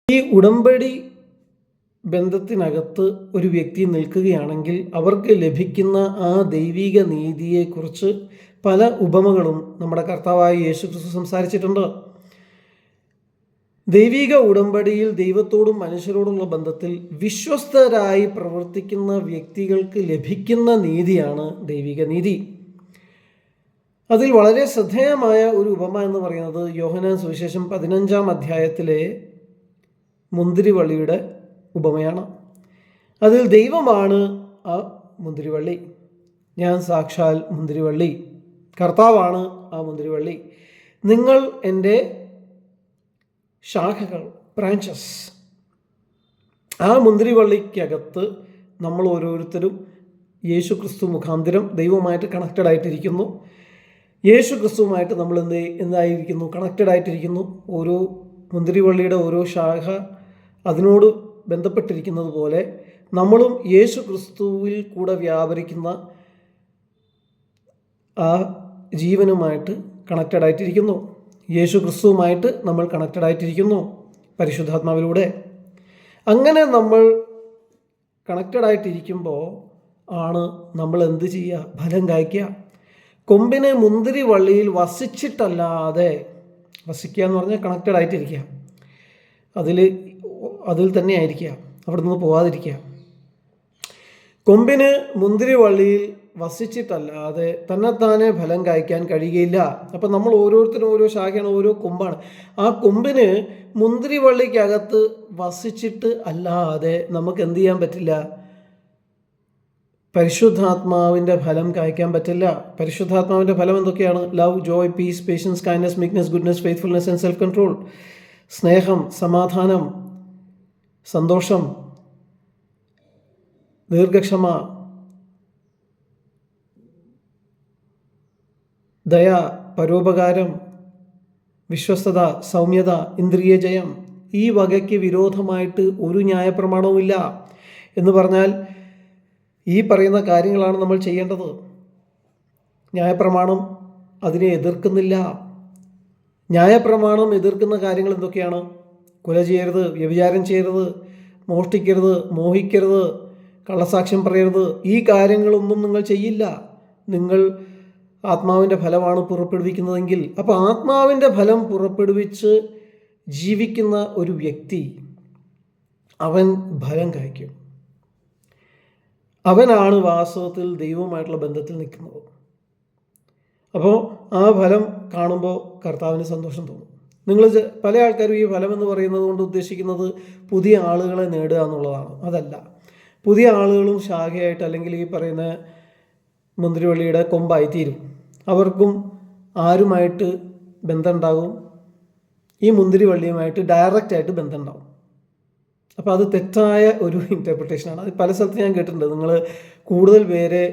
ഈ ഉടമ്പടി ബന്ധത്തിനകത്ത് ഒരു വ്യക്തി നിൽക്കുകയാണെങ്കിൽ അവർക്ക് ലഭിക്കുന്ന ആ ദൈവിക നീതിയെക്കുറിച്ച് പല ഉപമകളും നമ്മുടെ കർത്താവായ യേശുക്രിസ്തു സംസാരിച്ചിട്ടുണ്ട്. ദൈവിക ഉടമ്പടിയിൽ ദൈവത്തോടും മനുഷ്യരോടുള്ള ബന്ധത്തിൽ വിശ്വസ്തരായി പ്രവർത്തിക്കുന്ന വ്യക്തികൾക്ക് ലഭിക്കുന്ന നീതിയാണ് ദൈവിക നീതി. അതിൽ വളരെ ശ്രദ്ധേയമായ ഒരു ഉപമ എന്ന് പറയുന്നത് യോഹന്നാൻ സുവിശേഷം 15-ാം അധ്യായത്തിലെ മുന്തിരിവള്ളിയുടെ ഉപമയാണ്. അതിൽ ദൈവമാണ് ആ മുന്തിരിവള്ളി, ഞാൻ സാക്ഷാൽ മുന്തിരിവള്ളി, കർത്താവാണ് ആ മുന്തിരിവള്ളി, നിങ്ങൾ എൻ്റെ ശാഖകൾ, ബ്രാഞ്ചസ്. ആ മുന്തിരിവള്ളിക്കകത്ത് നമ്മൾ ഓരോരുത്തരും യേശു ക്രിസ്തു മുഖാന്തരം ദൈവവുമായിട്ട് കണക്റ്റഡ് ആയിട്ടിരിക്കുന്നു. യേശു ക്രിസ്തുവുമായിട്ട് നമ്മൾ എന്തായിരിക്കുന്നു? കണക്റ്റഡ് ആയിട്ടിരിക്കുന്നു. ഓരോ മുന്തിരിവള്ളിയുടെ ഓരോ ശാഖ അതിനോട് ബന്ധപ്പെട്ടിരിക്കുന്നത് പോലെ നമ്മളും യേശു ക്രിസ്തുവിൽ കൂടെ വ്യാപരിക്കുന്ന ആ ജീവനുമായിട്ട് കണക്റ്റഡ് ആയിട്ടിരിക്കുന്നു. യേശു ക്രിസ്തുവുമായിട്ട് നമ്മൾ കണക്റ്റഡ് ആയിട്ടിരിക്കുന്നു പരിശുദ്ധാത്മാവിലൂടെ. അങ്ങനെ നമ്മൾ കണക്റ്റഡ് ആയിട്ടിരിക്കുമ്പോൾ ആണ് നമ്മൾ എന്ത് ചെയ്യുക? ഫലം കായ്ക്കുക. കൊമ്പിനെ മുന്തിരി വള്ളിയിൽ വസിച്ചിട്ടല്ലാതെ, വസിക്കുക എന്ന് പറഞ്ഞാൽ കണക്റ്റഡ് ആയിട്ടിരിക്കുക, അതിൽ തന്നെ ആയിരിക്കുക, അവിടെ നിന്ന് പോകാതിരിക്കുക. കൊമ്പിന് മുന്തിരി വള്ളിയിൽ വസിച്ചിട്ടല്ലാതെ തന്നെത്താനെ ഫലം കായ്ക്കാൻ കഴിയുകയില്ല. അപ്പം നമ്മൾ ഓരോരുത്തരും ഓരോ ശാഖയാണ്, ഓരോ കൊമ്പാണ്. ആ കൊമ്പിന് മുന്തിരി വള്ളിക്കകത്ത് വസിച്ചിട്ട് അല്ലാതെ നമുക്ക് എന്ത് ചെയ്യാൻ പറ്റില്ല? പരിശുദ്ധാത്മാവിൻ്റെ ഫലം കായ്ക്കാൻ പറ്റില്ല. പരിശുദ്ധാത്മാവിൻ്റെ ഫലം എന്തൊക്കെയാണ്? Love, joy, peace, patience, kindness, meekness, goodness, faithfulness and self control. സ്നേഹം, സമാധാനം, സന്തോഷം, ദീർഘക്ഷമ, ദയ, പരോപകാരം, വിശ്വസ്തത, സൗമ്യത, ഇന്ദ്രിയ ജയം. ഈ വകയ്ക്ക് വിരോധമായിട്ട് ഒരു ന്യായപ്രമാണവുമില്ല. എന്ന് പറഞ്ഞാൽ ഈ പറയുന്ന കാര്യങ്ങളാണ് നമ്മൾ ചെയ്യേണ്ടത്. ന്യായപ്രമാണം അതിനെ എതിർക്കുന്നില്ല. ന്യായപ്രമാണം എതിർക്കുന്ന കാര്യങ്ങൾ എന്തൊക്കെയാണ്? കൊല ചെയ്യരുത്, വ്യഭിചാരം ചെയ്യരുത്, മോഷ്ടിക്കരുത്, മോഹിക്കരുത്, കള്ളസാക്ഷ്യം പറയരുത്. ഈ കാര്യങ്ങളൊന്നും നിങ്ങൾ ചെയ്യില്ല. നിങ്ങൾ ആത്മാവിൻ്റെ ഫലമാണ് പുറപ്പെടുവിക്കുന്നതെങ്കിൽ, അപ്പോൾ ആത്മാവിൻ്റെ ഫലം പുറപ്പെടുവിച്ച് ജീവിക്കുന്ന ഒരു വ്യക്തി അവൻ ഫലം കായ്ക്കും. അവനാണ് വാസ്തവത്തിൽ ദൈവവുമായിട്ടുള്ള ബന്ധത്തിൽ നിൽക്കുന്നത്. അപ്പോൾ ആ ഫലം കാണുമ്പോൾ കർത്താവിന് സന്തോഷം തോന്നും. പല ആൾക്കാരും ഈ ഫലം എന്ന് പറയുന്നത് കൊണ്ട് ഉദ്ദേശിക്കുന്നത് പുതിയ ആളുകളെ നേടുക എന്നുള്ളതാണ്. അതല്ല. പുതിയ ആളുകളും ശാഖയായിട്ട് അല്ലെങ്കിൽ ഈ പറയുന്ന മുന്തിരിവള്ളിയുടെ കൊമ്പായിത്തീരും. അവർക്കും ആരുമായിട്ട് ബന്ധമുണ്ടാകും? ഈ മുന്തിരിവള്ളിയുമായിട്ട് ഡയറക്റ്റായിട്ട് ബന്ധമുണ്ടാകും. അപ്പോൾ അത് തെറ്റായ ഒരു ഇൻ്റർപ്രിട്ടേഷനാണ്. അത് പല സ്ഥലത്ത് ഞാൻ കേട്ടിട്ടുണ്ട്. നിങ്ങൾ കൂടുതൽ പേരെ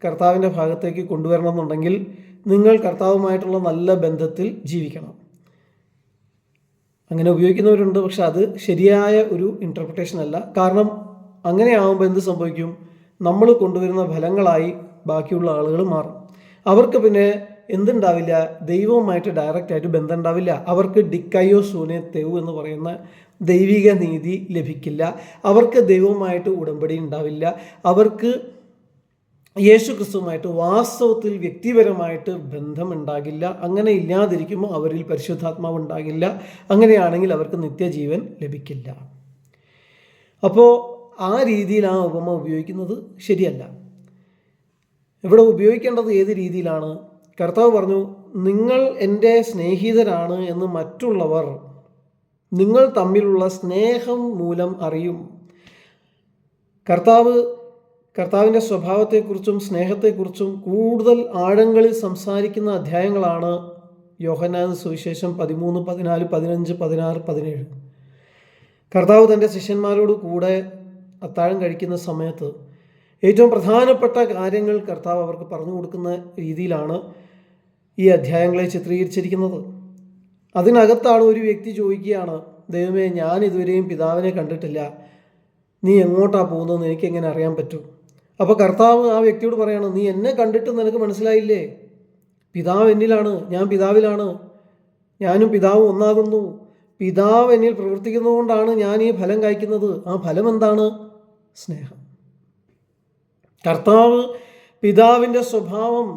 കർത്താവിൻ്റെ ഭാഗത്തേക്ക് കൊണ്ടുവരണം എന്നുണ്ടെങ്കിൽ നിങ്ങൾ കർത്താവുമായിട്ടുള്ള നല്ല ബന്ധത്തിൽ ജീവിക്കണം. അങ്ങനെ ഉപയോഗിക്കുന്നവരുണ്ട്. പക്ഷെ അത് ശരിയായ ഒരു ഇൻ്റർപ്രിട്ടേഷൻ അല്ല. കാരണം അങ്ങനെ ആകുമ്പോൾ എന്ത് സംഭവിക്കും? നമ്മൾ കൊണ്ടുവരുന്ന ഫലങ്ങളായി ബാക്കിയുള്ള ആളുകൾ മാറും. അവർക്ക് പിന്നെ എന്തുണ്ടാവില്ല? ദൈവവുമായിട്ട് ഡയറക്റ്റായിട്ട് ബന്ധം ഉണ്ടാവില്ല. അവർക്ക് ഡിക്കയോ സൂനെ തെവ് എന്ന് പറയുന്ന ദൈവിക നീതി ലഭിക്കില്ല. അവർക്ക് ദൈവവുമായിട്ട് ഉടമ്പടി ഉണ്ടാവില്ല. അവർക്ക് യേശു ക്രിസ്തുവുമായിട്ട് വാസ്തവത്തിൽ വ്യക്തിപരമായിട്ട് ബന്ധമുണ്ടാകില്ല. അങ്ങനെ ഇല്ലാതിരിക്കുമ്പോൾ അവരിൽ പരിശുദ്ധാത്മാവ് ഉണ്ടാകില്ല. അങ്ങനെയാണെങ്കിൽ അവർക്ക് നിത്യജീവൻ ലഭിക്കില്ല. അപ്പോൾ ആ രീതിയിൽ ആ ഉപമ ഉപയോഗിക്കുന്നത് ശരിയല്ല. ഇവിടെ ഉപയോഗിക്കേണ്ടത് ഏത് രീതിയിലാണ്? കർത്താവ് പറഞ്ഞു, നിങ്ങൾ എൻ്റെ സ്നേഹിതരാണ് എന്ന് മറ്റുള്ളവർ നിങ്ങൾ തമ്മിലുള്ള സ്നേഹം മൂലം അറിയും. കർത്താവിൻ്റെ സ്വഭാവത്തെക്കുറിച്ചും സ്നേഹത്തെക്കുറിച്ചും കൂടുതൽ ആഴങ്ങളിൽ സംസാരിക്കുന്ന അധ്യായങ്ങളാണ് യോഹന്നാൻ സുവിശേഷം 13, 14, 15, 16, 17. കർത്താവ് തൻ്റെ ശിഷ്യന്മാരോട് കൂടെ അത്താഴം കഴിക്കുന്ന സമയത്ത് ഏറ്റവും പ്രധാനപ്പെട്ട കാര്യങ്ങൾ കർത്താവ് അവർക്ക് പറഞ്ഞു കൊടുക്കുന്ന രീതിയിലാണ് ഈ അധ്യായങ്ങളെ ചിത്രീകരിച്ചിരിക്കുന്നത്. അതിനകത്താണ് ഒരു വ്യക്തി ചോദിക്കുകയാണ്, ദൈവമേ, ഞാൻ ഇതുവരെയും പിതാവിനെ കണ്ടിട്ടില്ല, നീ എങ്ങോട്ടാണ് പോകുന്നതെന്ന് എനിക്കെങ്ങനെ അറിയാൻ പറ്റും? അപ്പോൾ കർത്താവ് ആ വ്യക്തിയോട് പറയാണ്, നീ എന്നെ കണ്ടിട്ട് നിനക്ക് മനസ്സിലായില്ലേ? പിതാവ് എന്നിലാണ്, ഞാൻ പിതാവിലാണ്, ഞാനും പിതാവും ഒന്നാകുന്നു. പിതാവ് എന്നിൽ പ്രവർത്തിക്കുന്നതുകൊണ്ടാണ് ഞാൻ ഈ ഫലം കായ്ക്കുന്നത്. ആ ഫലം എന്താണ്? സ്നേഹം. കർത്താവ് പിതാവിൻ്റെ സ്വഭാവം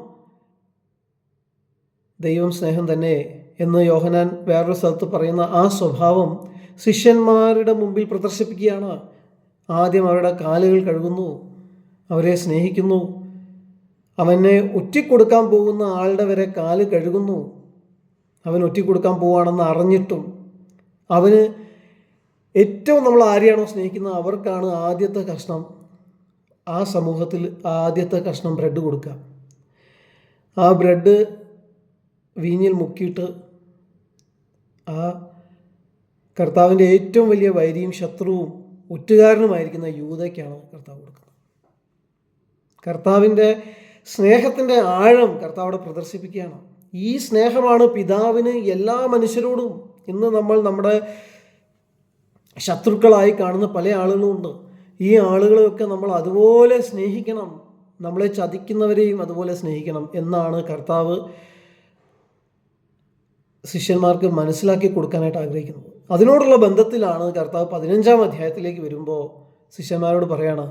ദൈവം സ്നേഹം തന്നെ എന്ന് യോഹന്നാൻ വേറൊരു സ്ഥലത്ത് പറയുന്ന ആ സ്വഭാവം ശിഷ്യന്മാരുടെ മുമ്പിൽ പ്രദർശിപ്പിക്കുകയാണ്. ആദ്യം അവരുടെ കാലുകൾ കഴുകുന്നു, അവരെ സ്നേഹിക്കുന്നു, അവനെ ഒറ്റിക്കൊടുക്കാൻ പോകുന്ന ആളുടെ വരെ കാല് കഴുകുന്നു. അവൻ ഒറ്റിക്കൊടുക്കാൻ പോവുകയാണെന്ന് അറിഞ്ഞിട്ടും അവന് ഏറ്റവും നമ്മൾ ആരെയാണോ സ്നേഹിക്കുന്നത് അവർക്കാണ് ആദ്യത്തെ കഷ്ണം, ആ സമൂഹത്തിൽ ആദ്യത്തെ കഷ്ണം ബ്രെഡ് കൊടുക്കുക. ആ ബ്രെഡ് വീഞ്ഞിൽ മുക്കിയിട്ട് ആ കർത്താവിൻ്റെ ഏറ്റവും വലിയ വൈരിയും ശത്രുവും ഒറ്റുകാരനുമായിരിക്കുന്ന യൂദയ്ക്കാണ് കർത്താവ് കൊടുക്കുന്നത്. കർത്താവിൻ്റെ സ്നേഹത്തിൻ്റെ ആഴം കർത്താവിടെ പ്രദർശിപ്പിക്കുകയാണ്. ഈ സ്നേഹമാണ് പിതാവിന് എല്ലാ മനുഷ്യരോടും. ഇന്ന് നമ്മൾ നമ്മുടെ ശത്രുക്കളായി കാണുന്ന പല ആളുകളുമുണ്ട്. ഈ ആളുകളെയൊക്കെ നമ്മൾ അതുപോലെ സ്നേഹിക്കണം, നമ്മളെ ചതിക്കുന്നവരെയും അതുപോലെ സ്നേഹിക്കണം എന്നാണ് കർത്താവ് ശിഷ്യന്മാർക്ക് മനസ്സിലാക്കി കൊടുക്കാനായിട്ട് ആഗ്രഹിക്കുന്നത്. അതിനോടുള്ള ബന്ധത്തിലാണ് കർത്താവ് 15-ാം അധ്യായത്തിലേക്ക് വരുമ്പോൾ ശിഷ്യന്മാരോട് പറയാണ്,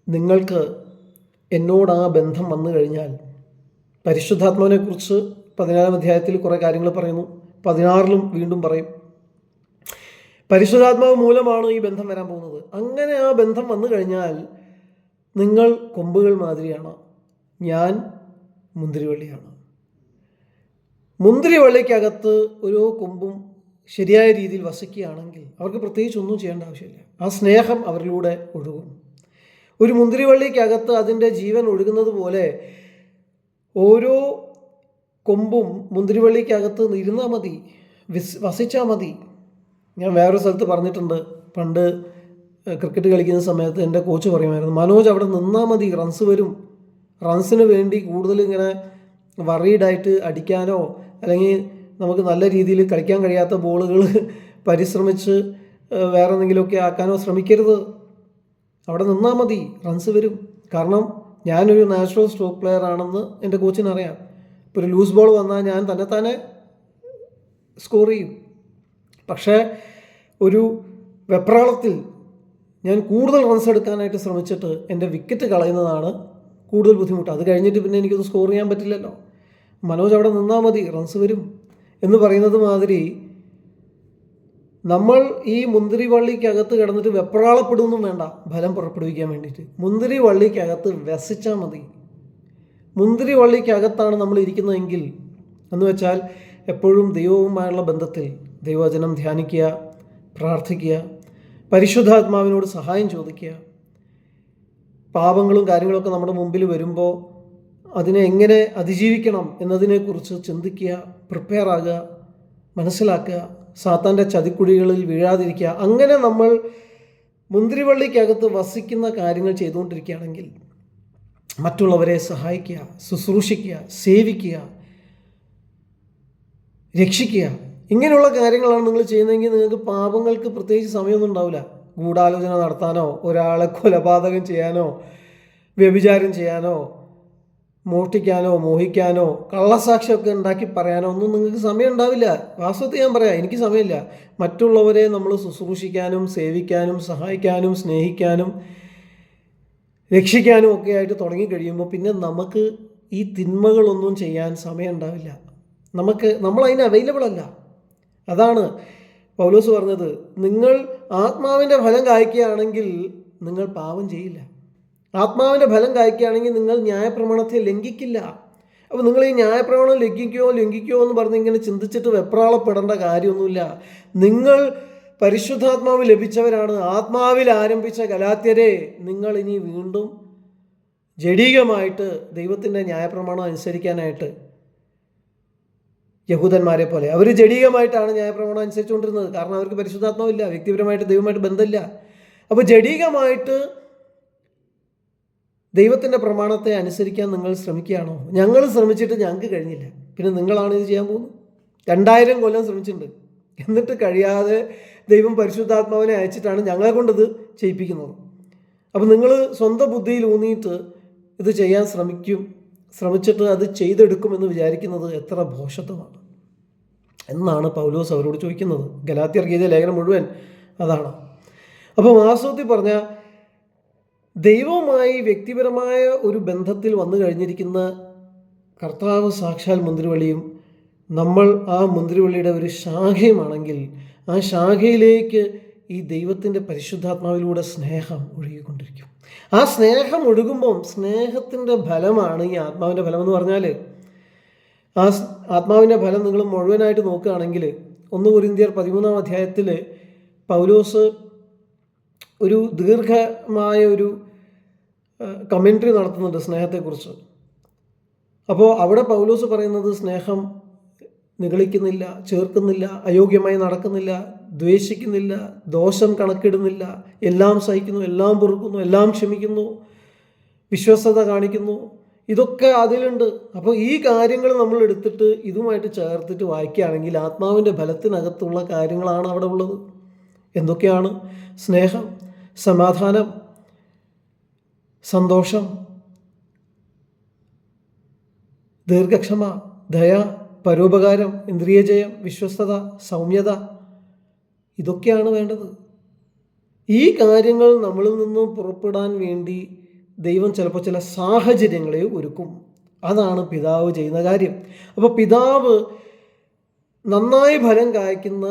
നിങ്ങൾക്ക് എന്നോട് ആ ബന്ധം വന്നു കഴിഞ്ഞാൽ, പരിശുദ്ധാത്മാവിനെക്കുറിച്ച് 14-ാം അധ്യായത്തിൽ കുറേ കാര്യങ്ങൾ പറയുന്നു, 16-ലും വീണ്ടും പറയും. പരിശുദ്ധാത്മാവ് മൂലമാണ് ഈ ബന്ധം വരാൻ പോകുന്നത്. അങ്ങനെ ആ ബന്ധം വന്നു കഴിഞ്ഞാൽ നിങ്ങൾ കൊമ്പുകൾ മാതിരിയാണ്, ഞാൻ മുന്തിരിവള്ളിയാണ്. മുന്തിരിവള്ളിക്കകത്ത് ഓരോ കൊമ്പും ശരിയായ രീതിയിൽ വസിക്കുകയാണെങ്കിൽ അവർക്ക് പ്രത്യേകിച്ച് ഒന്നും ചെയ്യേണ്ട ആവശ്യമില്ല. ആ സ്നേഹം അവരിലൂടെ ഒഴുകും. ഒരു മുന്തിരിവള്ളിക്കകത്ത് അതിൻ്റെ ജീവൻ ഒഴുകുന്നത് പോലെ ഓരോ കൊമ്പും മുന്തിരിവള്ളിക്കകത്ത് ഇരുന്നാൽ മതി, വസിച്ചാൽ മതി. ഞാൻ വേറൊരു സ്ഥലത്ത് പറഞ്ഞിട്ടുണ്ട്, പണ്ട് ക്രിക്കറ്റ് കളിക്കുന്ന സമയത്ത് എൻ്റെ കോച്ച് പറയുമായിരുന്നു, മനോജ് അവിടെ നിന്നാൽ മതി, റൺസ് വരും. റൺസിന് വേണ്ടി കൂടുതൽ ഇങ്ങനെ വറീഡായിട്ട് അടിക്കാനോ അല്ലെങ്കിൽ നമുക്ക് നല്ല രീതിയിൽ കളിക്കാൻ കഴിയാത്ത ബോളുകൾ പരിശ്രമിച്ച് വേറെ എന്തെങ്കിലുമൊക്കെ ആക്കാനോ ശ്രമിക്കരുത്. അവിടെ നിന്നാൽ മതി, റൺസ് വരും. കാരണം ഞാനൊരു നാച്ചുറൽ സ്ട്രോക്ക് പ്ലെയർ ആണെന്ന് എൻ്റെ കോച്ചിനറിയാം. ഇപ്പോൾ ഒരു ലൂസ് ബോൾ വന്നാൽ ഞാൻ തന്നെത്താനെ സ്കോർ ചെയ്യും. പക്ഷേ ഒരു വെപ്രാളത്തിൽ ഞാൻ കൂടുതൽ റൺസ് എടുക്കാനായിട്ട് ശ്രമിച്ചിട്ട് എൻ്റെ വിക്കറ്റ് കളയുന്നതാണ് കൂടുതൽ ബുദ്ധിമുട്ട്. അത് കഴിഞ്ഞിട്ട് പിന്നെ എനിക്കൊന്ന് സ്കോർ ചെയ്യാൻ പറ്റില്ലല്ലോ. മനോജ് അവിടെ നിന്നാൽ മതി, റൺസ് വരും എന്ന് പറയുന്നത് മാതിരി നമ്മൾ ഈ മുന്തിരി വള്ളിക്കകത്ത് കിടന്നിട്ട് വെപ്രാളപ്പെടുകയൊന്നും വേണ്ട ഫലം പുറപ്പെടുവിക്കാൻ വേണ്ടിയിട്ട്. മുന്തിരി വള്ളിക്കകത്ത് വസിച്ചാൽ മതി. മുന്തിരി വള്ളിക്കകത്താണ് നമ്മൾ ഇരിക്കുന്നതെങ്കിൽ എന്ന് വെച്ചാൽ എപ്പോഴും ദൈവവുമായുള്ള ബന്ധത്തിൽ ദൈവവചനം ധ്യാനിക്കുക, പ്രാർത്ഥിക്കുക, പരിശുദ്ധാത്മാവിനോട് സഹായം ചോദിക്കുക. പാപങ്ങളും കാര്യങ്ങളൊക്കെ നമ്മുടെ മുമ്പിൽ വരുമ്പോൾ അതിനെ എങ്ങനെ അതിജീവിക്കണം എന്നതിനെക്കുറിച്ച് ചിന്തിക്കുക, പ്രിപ്പയർ ആകുക, മനസ്സിലാക്കുക, സാത്താൻ്റെ ചതിക്കുഴികളിൽ വീഴാതിരിക്കുക. അങ്ങനെ നമ്മൾ മുന്തിരിവള്ളിക്കകത്ത് വസിക്കുന്ന കാര്യങ്ങൾ ചെയ്തുകൊണ്ടിരിക്കുകയാണെങ്കിൽ മറ്റുള്ളവരെ സഹായിക്കുക, ശുശ്രൂഷിക്കുക, സേവിക്കുക, രക്ഷിക്കുക, ഇങ്ങനെയുള്ള കാര്യങ്ങളാണ് നിങ്ങൾ ചെയ്യുന്നതെങ്കിൽ നിങ്ങൾക്ക് പാപങ്ങൾക്ക് പ്രത്യേകിച്ച് സമയമൊന്നും ഉണ്ടാവില്ല. ഗൂഢാലോചന നടത്താനോ ഒരാളെ കൊലപാതകം ചെയ്യാനോ വ്യഭിചാരം ചെയ്യാനോ മോഷ്ടിക്കാനോ മോഹിക്കാനോ കള്ളസാക്ഷിയൊക്കെ ഉണ്ടാക്കി പറയാനോ ഒന്നും നിങ്ങൾക്ക് സമയം ഉണ്ടാവില്ല. വാസ്തവത്തിൽ ഞാൻ പറയാം, എനിക്ക് സമയമില്ല. മറ്റുള്ളവരെ നമ്മൾ ശുശ്രൂഷിക്കാനും സേവിക്കാനും സഹായിക്കാനും സ്നേഹിക്കാനും രക്ഷിക്കാനും ഒക്കെ ആയിട്ട് തുടങ്ങിക്കഴിയുമ്പോൾ പിന്നെ നമുക്ക് ഈ തിന്മകളൊന്നും ചെയ്യാൻ സമയം ഉണ്ടാവില്ല. നമ്മളതിന് അവൈലബിൾ അല്ല. അതാണ് പൗലോസ് പറഞ്ഞത്, നിങ്ങൾ ആത്മാവിൻ്റെ ഫലം കായ്ക്കുകയാണെങ്കിൽ നിങ്ങൾ പാപം ചെയ്യില്ല. ആത്മാവിൻ്റെ ഫലം കായ്ക്കുകയാണെങ്കിൽ നിങ്ങൾ ന്യായപ്രമാണത്തെ ലംഘിക്കില്ല. അപ്പോൾ നിങ്ങൾ ഈ ന്യായപ്രമാണം ലംഘിക്കുമോ എന്ന് പറഞ്ഞ് ഇങ്ങനെ ചിന്തിച്ചിട്ട് വെപ്രാളപ്പെടേണ്ട കാര്യമൊന്നുമില്ല. നിങ്ങൾ പരിശുദ്ധാത്മാവ് ലഭിച്ചവരാണ്. ആത്മാവിൽ ആരംഭിച്ച ഗലാത്യരെ നിങ്ങൾ ഇനി വീണ്ടും ജഡീകമായിട്ട് ദൈവത്തിൻ്റെ ന്യായപ്രമാണം അനുസരിക്കാനായിട്ട് യഹൂദന്മാരെ പോലെ അവർ ജഡീകമായിട്ടാണ് ന്യായപ്രമാണം അനുസരിച്ചുകൊണ്ടിരുന്നത്. കാരണം അവർക്ക് പരിശുദ്ധാത്മാവില്ല, വ്യക്തിപരമായിട്ട് ദൈവമായിട്ട് ബന്ധമില്ല. അപ്പോൾ ജഡീകമായിട്ട് ദൈവത്തിൻ്റെ പ്രമാണത്തെ അനുസരിക്കാൻ നിങ്ങൾ ശ്രമിക്കുകയാണോ? ഞങ്ങൾ ശ്രമിച്ചിട്ട് ഞങ്ങൾക്ക് കഴിഞ്ഞില്ല, പിന്നെ നിങ്ങളാണ് ഇത് ചെയ്യാൻ പോകുന്നത്. 2000 കൊല്ലം ശ്രമിച്ചിട്ടുണ്ട്, എന്നിട്ട് കഴിയാതെ ദൈവം പരിശുദ്ധാത്മാവിനെ അയച്ചിട്ടാണ് ഞങ്ങളെ കൊണ്ടിത് ചെയ്യിപ്പിക്കുന്നത്. അപ്പോൾ നിങ്ങൾ സ്വന്തം ബുദ്ധിയിൽ ഊന്നിയിട്ട് ഇത് ചെയ്യാൻ ശ്രമിച്ചിട്ട് അത് ചെയ്തെടുക്കുമെന്ന് വിചാരിക്കുന്നത് എത്ര ഭോഷത്വമാണ്. എന്നാണ് പൗലോസ് അവരോട് ചോദിക്കുന്നത്. ഗലാത്യർക്ക് എഴുതിയ ലേഖനം മുഴുവൻ അതാണ്. അപ്പോൾ വാസ്തവത്തിൽ പറഞ്ഞാൽ ദൈവവുമായി വ്യക്തിപരമായ ഒരു ബന്ധത്തിൽ വന്നു കഴിഞ്ഞിരിക്കുന്ന കർത്താവ് സാക്ഷാൽ മുന്തിരിവള്ളിയും നമ്മൾ ആ മുന്തിരിവള്ളിയുടെ ഒരു ശാഖയുമാണെങ്കിൽ ആ ശാഖയിലേക്ക് ഈ ദൈവത്തിൻ്റെ പരിശുദ്ധാത്മാവിലൂടെ സ്നേഹം ഒഴുകിക്കൊണ്ടിരിക്കും. ആ സ്നേഹം ഒഴുകുമ്പം സ്നേഹത്തിൻ്റെ ഫലമാണ് ഈ ആത്മാവിൻ്റെ ഫലം എന്ന് പറഞ്ഞാൽ. ആ ആത്മാവിൻ്റെ ഫലം നിങ്ങൾ മുഴുവനായിട്ട് നോക്കുകയാണെങ്കിൽ 1 കൊരിന്ത്യർ 13-ാം അധ്യായത്തിൽ പൗലോസ് ഒരു ദീർഘമായ ഒരു കമൻട്രി നടത്തുന്നുണ്ട് സ്നേഹത്തെക്കുറിച്ച്. അപ്പോൾ അവിടെ പൗലോസ് പറയുന്നത് സ്നേഹം നിഗളിക്കുന്നില്ല, ചേർക്കുന്നില്ല, അയോഗ്യമായി നടക്കുന്നില്ല, ദ്വേഷിക്കുന്നില്ല, ദോഷം കണക്കിടുന്നില്ല, എല്ലാം സഹിക്കുന്നു, എല്ലാം പൊറുക്കുന്നു, എല്ലാം ക്ഷമിക്കുന്നു, വിശ്വസ്തത കാണിക്കുന്നു. ഇതൊക്കെ അതിലുണ്ട്. അപ്പോൾ ഈ കാര്യങ്ങൾ നമ്മൾ എടുത്തിട്ട് ഇതുമായിട്ട് ചേർത്തിട്ട് വായിക്കുകയാണെങ്കിൽ ആത്മാവിൻ്റെ ഫലത്തിനകത്തുള്ള കാര്യങ്ങളാണ് അവിടെ ഉള്ളത്. എന്തൊക്കെയാണ്? സ്നേഹം, സമാധാനം, സന്തോഷം, ദീർഘക്ഷമ, ദയ, പരോപകാരം, ഇന്ദ്രിയജയം, വിശ്വസ്തത, സൗമ്യത. ഇതൊക്കെയാണ് വേണ്ടത്. ഈ കാര്യങ്ങൾ നമ്മളിൽ നിന്നും പുറപ്പെടാൻ വേണ്ടി ദൈവം ചിലപ്പോൾ ചില സാഹചര്യങ്ങളെ ഒരുക്കും. അതാണ് പിതാവ് ചെയ്യുന്ന കാര്യം. അപ്പോൾ പിതാവ് നന്നായി ഫലം കായ്ക്കുന്ന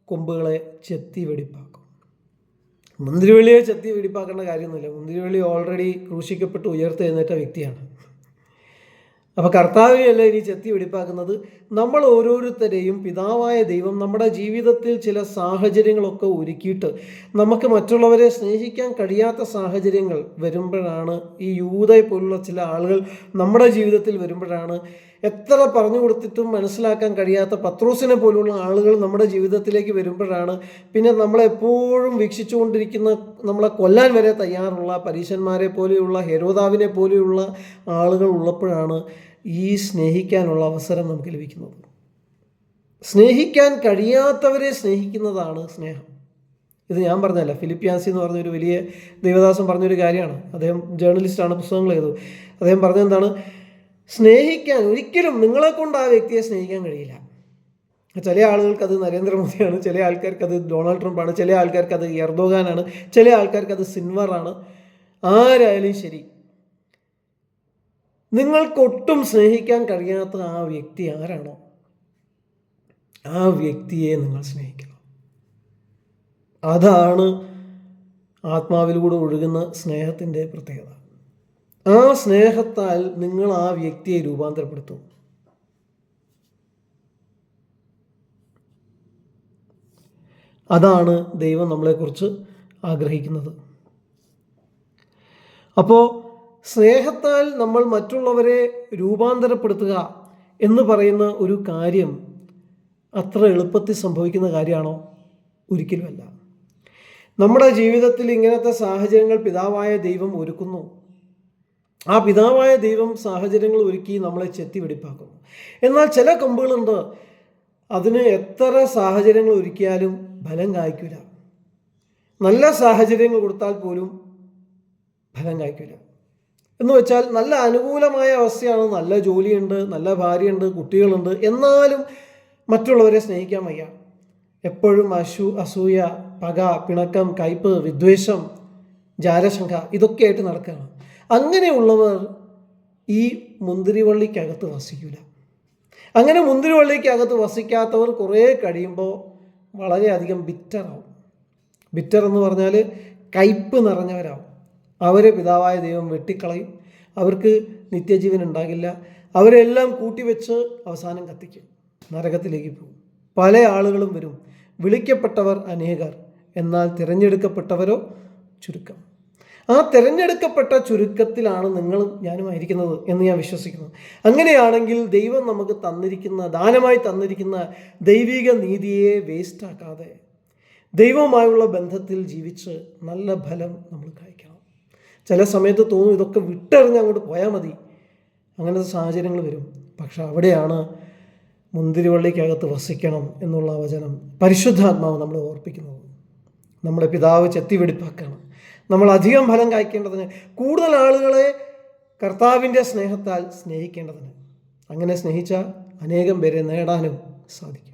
കൊമ്പുകളെ ചെത്തി വെടിപ്പാക്കും. മുന്തിരിവള്ളിയെ ചെത്തി വെടിപ്പാക്കേണ്ട കാര്യമൊന്നുമില്ല. മുന്തിരിവള്ളി ഓൾറെഡി ക്രൂശിക്കപ്പെട്ട് ഉയർത്തെഴുന്നേറ്റ വ്യക്തിയാണ്. അപ്പോൾ കർത്താവിനെയല്ല ഇനി ചെത്തി വെടിപ്പാക്കുന്നത്. നമ്മൾ ഓരോരുത്തരെയും പിതാവായ ദൈവം നമ്മുടെ ജീവിതത്തിൽ ചില സാഹചര്യങ്ങളൊക്കെ ഒരുക്കിയിട്ട് നമുക്ക് മറ്റുള്ളവരെ സ്നേഹിക്കാൻ കഴിയാത്ത സാഹചര്യങ്ങൾ വരുമ്പോഴാണ്, ഈ യൂദയെ പോലുള്ള ചില ആളുകൾ നമ്മുടെ ജീവിതത്തിൽ വരുമ്പോഴാണ്, എത്ര പറഞ്ഞു കൊടുത്തിട്ടും മനസ്സിലാക്കാൻ കഴിയാത്ത പത്രോസിനെ പോലുള്ള ആളുകൾ നമ്മുടെ ജീവിതത്തിലേക്ക് വരുമ്പോഴാണ്, പിന്നെ നമ്മളെപ്പോഴും വീക്ഷിച്ചുകൊണ്ടിരിക്കുന്ന, നമ്മളെ കൊല്ലാൻ വരെ തയ്യാറുള്ള പരീശന്മാരെ പോലെയുള്ള, ഹെരോദാവിനെ പോലെയുള്ള ആളുകൾ ഉള്ളപ്പോഴാണ് ഈ സ്നേഹിക്കാനുള്ള അവസരം നമുക്ക് ലഭിക്കുന്നത്. സ്നേഹിക്കാൻ കഴിയാത്തവരെ സ്നേഹിക്കുന്നതാണ് സ്നേഹം. ഇത് ഞാൻ പറഞ്ഞല്ല, ഫിലിപ്പിയാൻസി എന്ന് പറഞ്ഞൊരു വലിയ ദൈവദാസൻ പറഞ്ഞൊരു കാര്യമാണ്. അദ്ദേഹം ജേർണലിസ്റ്റാണ്, പുസ്തകങ്ങൾ എഴുതും. അദ്ദേഹം പറഞ്ഞെന്താണ്, സ്നേഹിക്കാൻ ഒരിക്കലും നിങ്ങളെ കൊണ്ട് ആ വ്യക്തിയെ സ്നേഹിക്കാൻ കഴിയില്ല. ചില ആളുകൾക്ക് അത് നരേന്ദ്രമോദിയാണ്, ചില ആൾക്കാർക്ക് അത് ഡൊണാൾഡ് ട്രംപാണ്, ചില ആൾക്കാർക്ക് അത് എർദോഗാനാണ്, ചില ആൾക്കാർക്ക് അത് സിൻവറാണ്. ആരായാലും ശരി, നിങ്ങൾക്കൊട്ടും സ്നേഹിക്കാൻ കഴിയാത്ത ആ വ്യക്തി ആരാണോ ആ വ്യക്തിയെ നിങ്ങൾ സ്നേഹിക്കണം. അതാണ് ആത്മാവിലൂടെ ഒഴുകുന്ന സ്നേഹത്തിൻ്റെ പ്രത്യേകത. ആ സ്നേഹത്താൽ നിങ്ങൾ ആ വ്യക്തിയെ രൂപാന്തരപ്പെടുത്തും. അതാണ് ദൈവം നമ്മളെക്കുറിച്ച് ആഗ്രഹിക്കുന്നത്. അപ്പോൾ സ്നേഹത്താൽ നമ്മൾ മറ്റുള്ളവരെ രൂപാന്തരപ്പെടുത്തുക എന്ന് പറയുന്ന ഒരു കാര്യം അത്ര എളുപ്പത്തിൽ സംഭവിക്കുന്ന കാര്യമാണോ? ഒരിക്കലുമല്ല. നമ്മുടെ ജീവിതത്തിൽ ഇങ്ങനത്തെ സാഹചര്യങ്ങൾ പിതാവായ ദൈവം ഒരുക്കുന്നു. ആ പിതാവായ ദൈവം സാഹചര്യങ്ങൾ ഒരുക്കി നമ്മളെ ചെത്തി വെടിപ്പാക്കുന്നു. എന്നാൽ ചില കൊമ്പുകളുണ്ട്, അതിന് എത്ര സാഹചര്യങ്ങൾ ഒരുക്കിയാലും ഫലം കായ്ക്കില്ല. നല്ല സാഹചര്യങ്ങൾ കൊടുത്താൽ പോലും ഫലം കായ്ക്കില്ല. എന്ന് വെച്ചാൽ നല്ല അനുകൂലമായ അവസ്ഥയാണ്, നല്ല ജോലിയുണ്ട്, നല്ല ഭാര്യയുണ്ട്, കുട്ടികളുണ്ട്, എന്നാലും മറ്റുള്ളവരെ സ്നേഹിക്കാൻ വയ്യ. എപ്പോഴും അസൂയ, പക, പിണക്കം, കയ്പ്, വിദ്വേഷം, ജാരശങ്ക ഇതൊക്കെയായിട്ട് നടക്കുകയാണ്. അങ്ങനെയുള്ളവർ ഈ മുന്തിരിവള്ളിക്കകത്ത് വസിക്കില്ല. അങ്ങനെ മുന്തിരിവള്ളിക്കകത്ത് വസിക്കാത്തവർ കുറേ കഴിയുമ്പോൾ വളരെയധികം ബിറ്ററാവും. ബിറ്റർ എന്ന് പറഞ്ഞാൽ കയ്പ് നിറഞ്ഞവരാവും. അവരെ പിതാവായ ദൈവം വെട്ടിക്കളയും. അവർക്ക് നിത്യജീവൻ ഉണ്ടാകില്ല. അവരെല്ലാം കൂട്ടിവെച്ച് അവസാനം കത്തിക്കും, നരകത്തിലേക്ക് പോകും. പല ആളുകളും വരും. വിളിക്കപ്പെട്ടവർ അനേകർ, എന്നാൽ തിരഞ്ഞെടുക്കപ്പെട്ടവരോ ചുരുക്കം. ആ തിരഞ്ഞെടുക്കപ്പെട്ട ചുരുക്കത്തിലാണ് നിങ്ങളും ഞാനുമായിരിക്കുന്നത് എന്ന് ഞാൻ വിശ്വസിക്കുന്നു. അങ്ങനെയാണെങ്കിൽ ദൈവം നമുക്ക് തന്നിരിക്കുന്ന, ദാനമായി തന്നിരിക്കുന്ന ദൈവിക നീതിയെ വേസ്റ്റാക്കാതെ ദൈവവുമായുള്ള ബന്ധത്തിൽ ജീവിച്ച് നല്ല ഫലം നമ്മൾ കായ്ക്കണം. ചില സമയത്ത് തോന്നും ഇതൊക്കെ വിട്ടെറിഞ്ഞ് അങ്ങോട്ട് പോയാൽ മതി, അങ്ങനത്തെ സാഹചര്യങ്ങൾ വരും. പക്ഷെ അവിടെയാണ് മുന്തിരിവള്ളിക്കകത്ത് വസിക്കണം എന്നുള്ള വചനം പരിശുദ്ധാത്മാവ് നമ്മളെ ഓർപ്പിക്കുന്നത്. നമ്മുടെ പിതാവ് ചെത്തി വെടിപ്പാക്കാണ്. നമ്മൾ അധികം ഫലം കായ്ക്കേണ്ടതിന്, കൂടുതൽ ആളുകളെ കർത്താവിൻ്റെ സ്നേഹത്താൽ സ്നേഹിക്കേണ്ടതിന്. അങ്ങനെ സ്നേഹിച്ചാൽ അനേകം പേരെ നേടാനും സാധിക്കും.